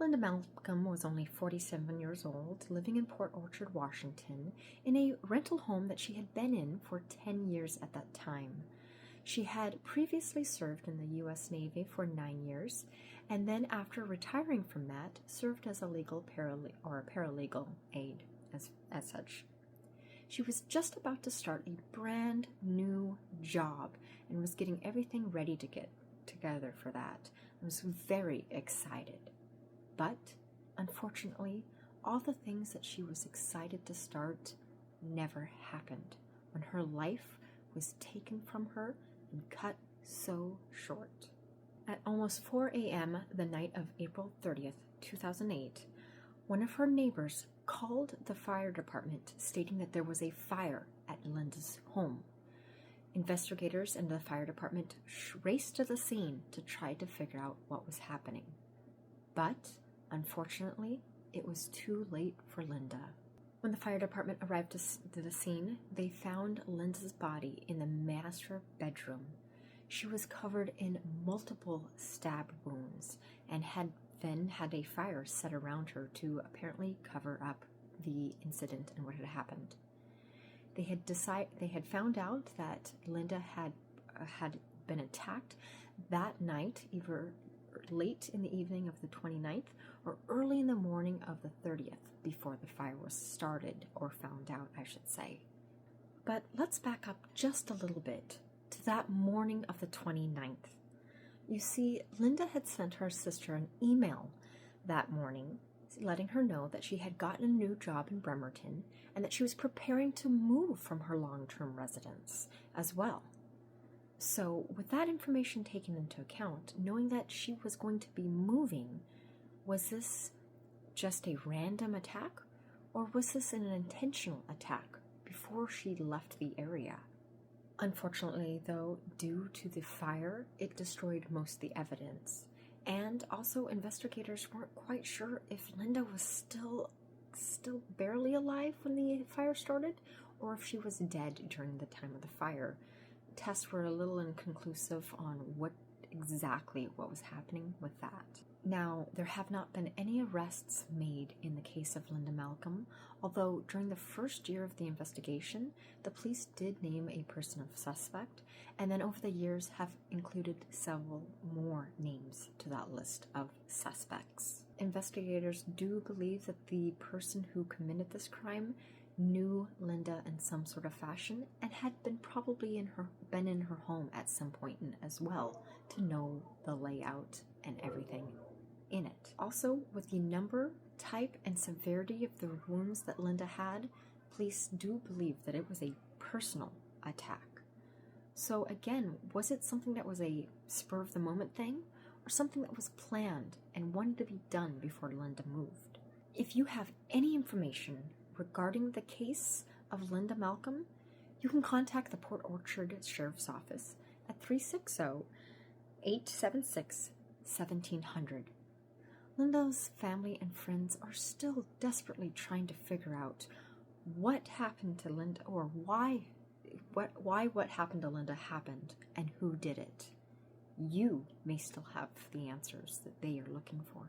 Linda Malcolm was only 47 years old, living in Port Orchard, Washington, in a rental home that she had been in for 10 years at that time. She had previously served in the U.S. Navy for 9 years, and then after retiring from that, served as a legal paralegal aide as such. She was just about to start a brand new job and was getting everything ready to get together for that. I was very excited. But, unfortunately, all the things that she was excited to start never happened when her life was taken from her and cut so short. At almost 4 a.m. the night of April 30th, 2008, one of her neighbors called the fire department stating that there was a fire at Linda's home. Investigators and the fire department raced to the scene to try to figure out what was happening. But, unfortunately, it was too late for Linda. When the fire department arrived to the scene, they found Linda's body in the master bedroom. She was covered in multiple stab wounds and had then had a fire set around her to apparently cover up the incident and what had happened. They had found out that Linda had been attacked that night, either late in the evening of the 29th or early in the morning of the 30th, before the fire was started, or found out, I should say. But let's back up just a little bit to that morning of the 29th. You see, Linda had sent her sister an email that morning letting her know that she had gotten a new job in Bremerton and that she was preparing to move from her long-term residence as well. So, with that information taken into account, knowing that she was going to be moving, was this just a random attack, or was this an intentional attack before she left the area? Unfortunately, though, due to the fire, it destroyed most of the evidence. And also, investigators weren't quite sure if Linda was still barely alive when the fire started, or if she was dead during the time of the fire. Tests were a little inconclusive on what was happening with that. Now, there have not been any arrests made in the case of Linda Malcolm, although during the first year of the investigation, the police did name a person of suspect, and then over the years have included several more names to that list of suspects. Investigators do believe that the person who committed this crime knew Linda in some sort of fashion and had been in her home at some point as well to know the layout and everything in it. Also, with the number, type, and severity of the wounds that Linda had, police do believe that it was a personal attack. So again, was it something that was a spur-of-the-moment thing, or something that was planned and wanted to be done before Linda moved? If you have any information regarding the case of Linda Malcolm, you can contact the Port Orchard Sheriff's Office at 360-876-1700. Linda's family and friends are still desperately trying to figure out what happened to Linda, or why what happened to Linda happened and who did it. You may still have the answers that they are looking for.